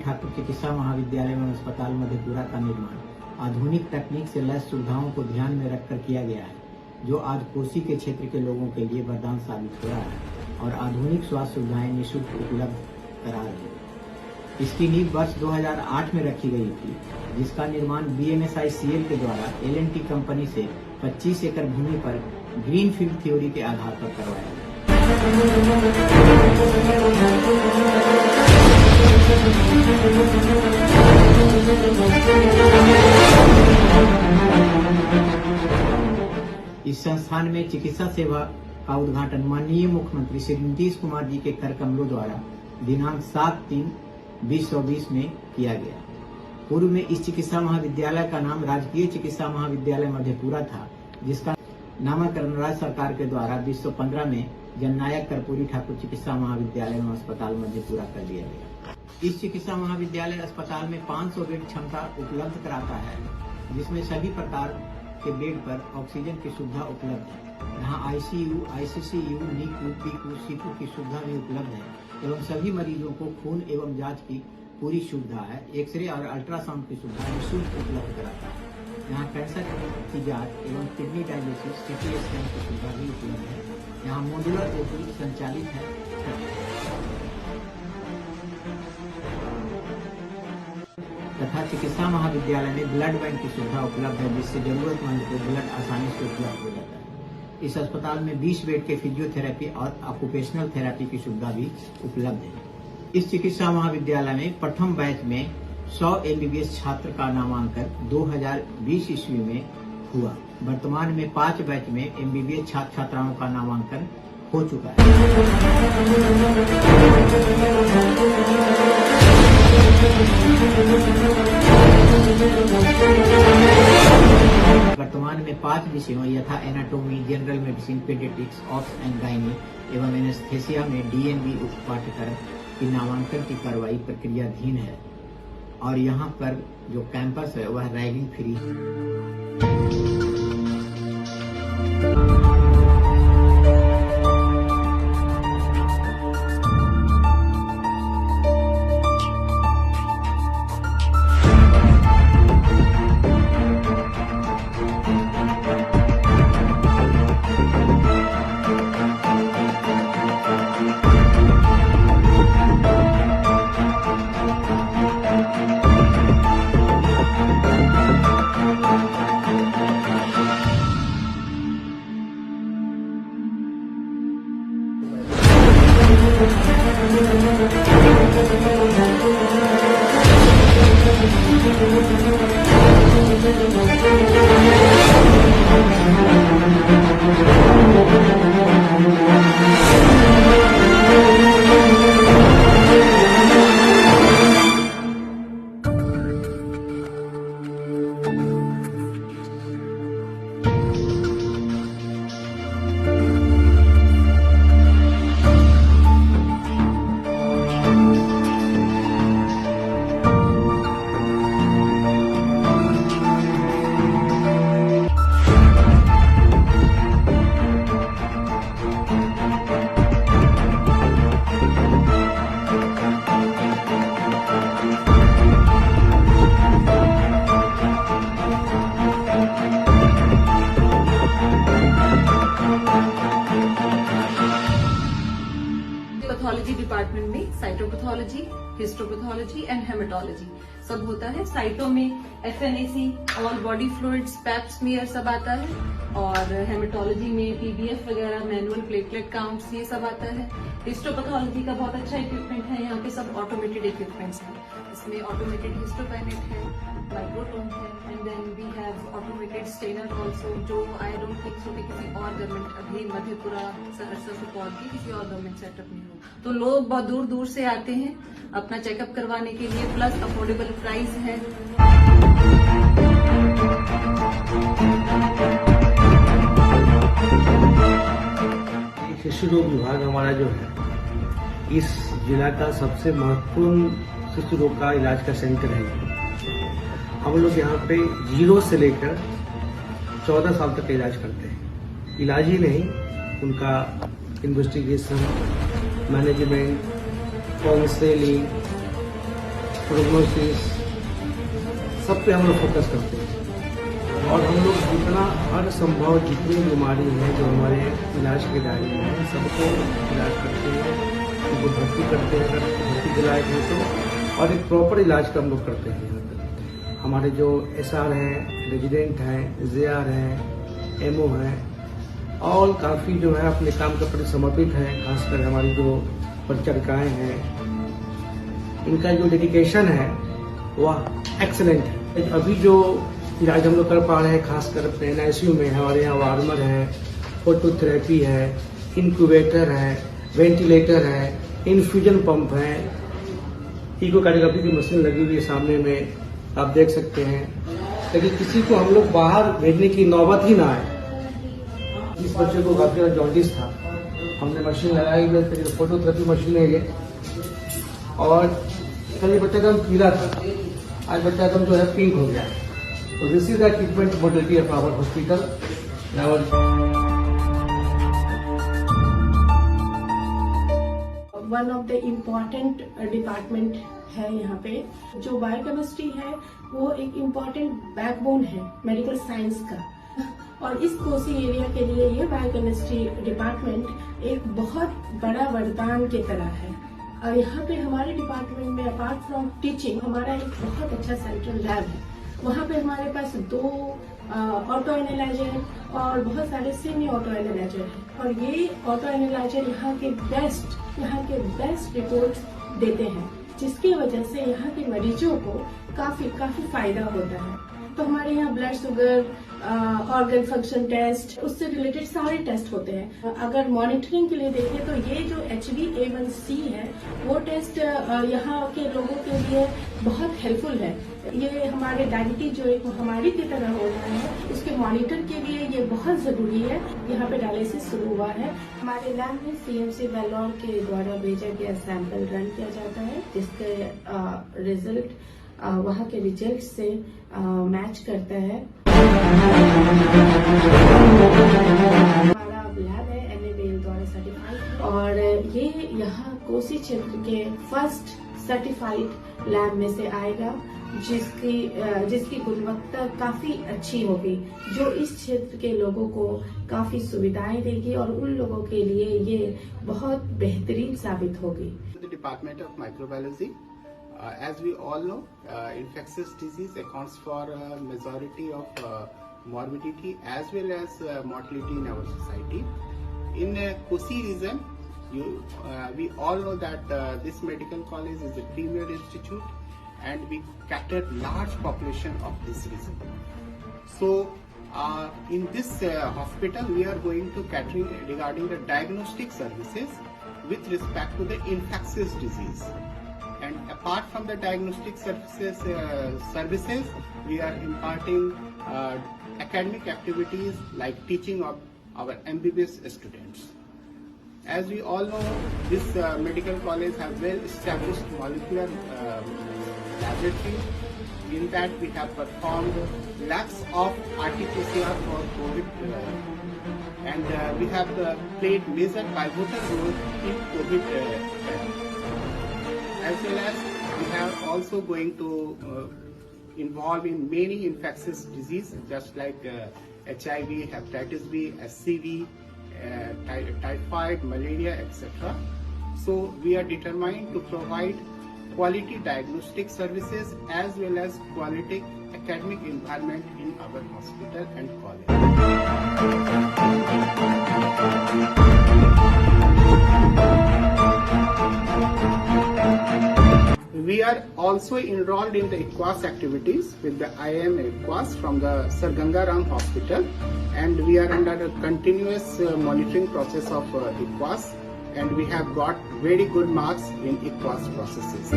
ठाकुर चिकित्सा महाविद्यालय एवं अस्पताल मधेपुरा का निर्माण आधुनिक तकनीक से लैस सुविधाओं को ध्यान में रखकर किया गया है, जो आज कोसी के क्षेत्र के लोगों के लिए वरदान साबित हो रहा है और आधुनिक स्वास्थ्य सुविधाएं निःशुल्क उपलब्ध करा रही है। इसकी नींव वर्ष 2008 में रखी गई थी, जिसका निर्माण BMSICL के द्वारा L&T कंपनी से 25 एकड़ भूमि पर ग्रीनफील्ड थ्योरी के आधार पर करवाया गया। इस संस्थान में चिकित्सा सेवा का उद्घाटन माननीय मुख्यमंत्री श्री नीतीश कुमार जी के कर कमलों द्वारा दिनांक 7/3/2020 में किया गया। पूर्व में इस चिकित्सा महाविद्यालय का नाम राजकीय चिकित्सा महाविद्यालय मधेपुरा था, जिसका नामकरण राज्य सरकार के द्वारा 2015 में जननायक कर्पूरी ठाकुर चिकित्सा महाविद्यालय एवं अस्पताल मधेपुरा कर दिया गया। इस चिकित्सा महाविद्यालय अस्पताल में 500 बेड क्षमता उपलब्ध कराता है, जिसमें सभी प्रकार के बेड पर ऑक्सीजन की सुविधा उपलब्ध है। यहाँ ICU, ICCU, NICU, PICU, CICU की सुविधा भी उपलब्ध है एवं सभी मरीजों को खून एवं जांच की पूरी सुविधा है। एक्सरे और अल्ट्रासाउंड की सुविधा निःशुल्क उपलब्ध कराता है। यहाँ कैंसर की जांच एवं किडनी डायलिसिस, CT स्कैन की सुविधा भी उपलब्ध है। यहाँ मॉड्यूलर OP संचालित है तथा चिकित्सा महाविद्यालय में ब्लड बैंक की सुविधा उपलब्ध है, जिससे जरूरतमंद को ब्लड आसानी से उपलब्ध हो जाता है। इस अस्पताल में 20 बेड के फिजियोथेरेपी और ऑक्यूपेशनल थेरेपी की सुविधा भी उपलब्ध है। इस चिकित्सा महाविद्यालय में प्रथम बैच में 100 MBBS छात्र का नामांकन 2020 ईस्वी में हुआ। वर्तमान में 5 बैच में MBBS छात्र छात्राओं का नामांकन हो चुका है। वर्तमान में 5 विषयों यथा anatomy, general medicine, paediatrics, obs and gynae एवं एनेस्थेसिया में DNB उप पाठ्यक्रम की नामांकन की कार्रवाई प्रक्रियाधीन है और यहाँ पर जो कैंपस है वह रैगिंग फ्री है। पैथोलॉजी डिपार्टमेंट में साइटोपैथोलॉजी, हिस्टोपैथोलॉजी एंड हेमेटोलॉजी सब होता है। साइटो में FNAC, all body fluids, pap smear सब आता है और हेमेटोलॉजी में PBF वगैरह, मैनुअल प्लेटलेट काउंट्स, ये सब आता है। हिस्टोपैथोलॉजी का बहुत अच्छा इक्विपमेंट है, यहाँ पे सब ऑटोमेटेड इक्विपमेंट्स हैं। इसमें ऑटोमेटेड हिस्टोपैनेट है, माइक्रोटोम है and then we have automated stainer also, जो आई डोंट थिंक सो कि किसी और गवर्नमेंट अभी मधेपुरा, सहरसा, सुपौल की किसी और गवर्नमेंट सेटअप में हो। तो लोग बहुत दूर दूर से आते हैं अपना चेकअप करवाने के लिए, प्लस अफोर्डेबल प्राइस है। शिशु रोग विभाग हमारा जो है इस जिला का सबसे महत्वपूर्ण शिशु रोग का इलाज का सेंटर है। हम लोग यहाँ पे 0 से लेकर 14 साल तक का इलाज करते हैं। इलाज ही नहीं, उनका इन्वेस्टिगेशन, मैनेजमेंट, काउंसलिंग, प्रोग्नोसिस, सब पे हम लोग फोकस करते हैं। और हम लोग जितना हर संभव जितनी बीमारी है जो हमारे इलाज के दायरे में है सबको इलाज करते हैं, उनको भर्ती करते हैं अगर भर्ती के लायक है तो, और एक प्रॉपर इलाज का हम लोग करते हैं। यहाँ पे हमारे जो SR हैं, रेजिडेंट हैं, JR हैं, MO हैं, और काफ़ी जो है अपने काम के प्रति समर्पित हैं। खासकर हमारी जो परिचारिकाएँ हैं, इनका जो डेडिकेशन है वह एक्सेलेंट है। अभी जो इलाज हम लोग कर पा रहे हैं खासकर अपने NICU में हमारे यहाँ वार्मर है, फोटोथेरेपी है, इंक्यूबेटर है, वेंटिलेटर है, इन्फ्यूजन पंप है, इकोकार्डियोग्राफी की मशीन लगी हुई है सामने में, आप देख सकते हैं। लेकिन किसी को हम लोग बाहर भेजने की नौबत ही ना आए। जिस बच्चे को काफी ज्यादा जॉन्डिस था, हमने मशीन लगाई हुई है, फोटोथेरेपी मशीन है ये। और कल ये बच्चा एकदम पीला था, आज बच्चा एकदम जो है पिंक हो गया है। So this is the treatment modality of our hospital. One of the important department है यहाँ पे। जो बायोकेमिस्ट्री है वो एक इम्पॉर्टेंट बैकबोन है मेडिकल साइंस का, और इस कोसी एरिया के लिए ये बायोकेमिस्ट्री डिपार्टमेंट एक बहुत बड़ा वरदान की तरह है। और यहाँ पे हमारे डिपार्टमेंट में अपार्ट फ्रॉम टीचिंग हमारा एक बहुत अच्छा सेंट्रल लैब है। वहाँ पे हमारे पास 2 ऑटो एनालाइजर और बहुत सारे सेमी ऑटो एनालाइजर हैं, और ये ऑटो एनालाइजर यहाँ के बेस्ट रिपोर्ट्स देते हैं, जिसकी वजह से यहाँ के मरीजों को काफी फायदा होता है। तो हमारे यहाँ blood sugar, organ function test, उससे रिलेटेड सारे टेस्ट होते हैं। अगर मॉनिटरिंग के लिए देखें तो ये जो HbA1c है वो टेस्ट यहाँ के लोगों के लिए बहुत हेल्पफुल है। ये हमारे डायबिटीज जो एक हमारी की तरह हो रहा है उसके मॉनिटर के लिए ये बहुत जरूरी है। यहाँ पे डायलिसिस शुरू हुआ है। हमारे लैब में CMC वेल्लोर के द्वारा भेजा गया सैंपल रन किया जाता है, जिसके रिजल्ट वहाँ के रिजल्ट से मैच करता है। हमारा लैब है NABL द्वारा सर्टिफाइड, और ये यहाँ कोसी क्षेत्र के फर्स्ट सर्टिफाइड लैब में से आएगा, जिसकी गुणवत्ता काफी अच्छी होगी, जो इस क्षेत्र के लोगों को काफी सुविधाएं देगी और उन लोगों के लिए ये बहुत बेहतरीन साबित होगी। Department of microbiology, as we all know, infectious disease accounts for a majority of morbidity as well as mortality in our society. In Kosi region, we all know that this medical college is a premier institute and we cater large population of this region. So in this hospital we are going to catering regarding the diagnostic services with respect to the infectious disease. And apart from the diagnostic services, we are imparting academic activities like teaching of our MBBS students. As we all know, this medical college has well-established molecular laboratory. In that, we have performed lakhs of RT-PCR for COVID, and we have played major pivotal role in COVID. As well as we have also going to involve in many infectious diseases just like HIV, hepatitis B, SCV, typhoid, malaria, etc. So we are determined to provide quality diagnostic services as well as quality academic environment in our hospital and college. We are also enrolled in the EQUAS activities with the IIM EQUAS from the Sir Gangaram Hospital, and we are under a continuous monitoring process of EQUAS, and we have got very good marks in EQUAS processes.